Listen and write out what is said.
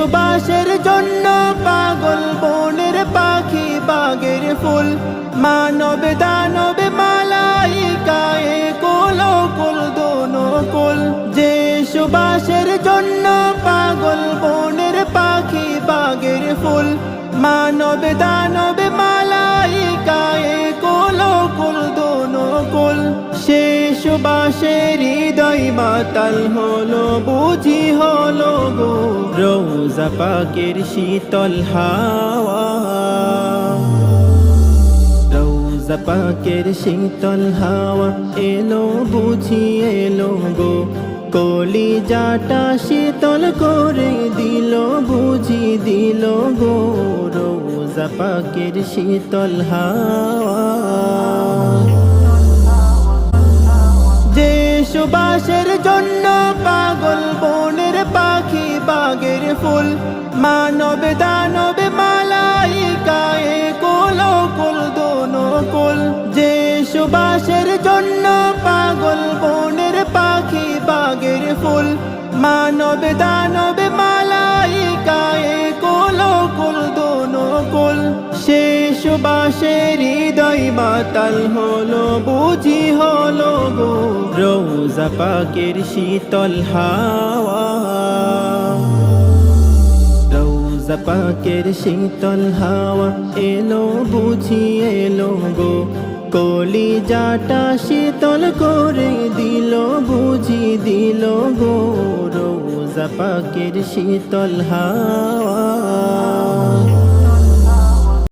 সুবাসের জন্য পাগল বনের পাখি বাগের ফুল, মানব দানব মালাইকায়ে কুল কুল দোনো কুল। যে সুবাসের জন্য পাগল বনের পাখি বাগের ফুল, মানব দানব মালাইকায়ে কুল কুল দোনো কুল। সে সুবাসের হৃদয় মাতাল হলো বুঝি হলো গো, রোজা পাকের শীতল হাওয়া, রোজা পাকের শীতল হাওয়া এলো বুঝি এলো গো, কলিজাটা শীতল করে দিল বুঝি দিল গো, রোজা পাকের শীতল হাওয়া। যে সুবাসের জন্য পাগল বনের পাখি বাগের ফুল, মানব দানব মালাইকায়ে কুল কুল দোনো কুল। যে সুবাসের জন্য পাগল বনের পাখি বাগের ফুল, মানব দানব মালাইকায়ে কুল কুল দোনো কুল। সে সুবাসের হৃদয় মাতাল হলো বুঝি হলো গো, রোজা পাকের শীতল হাওয়া, রোজা পাকের শীতল হাওয়া এলো বুঝি এলো গো, কলিজাটা শীতল করে দিল বুঝি দিল গো, রোজা পাকের শীতল হাওয়া।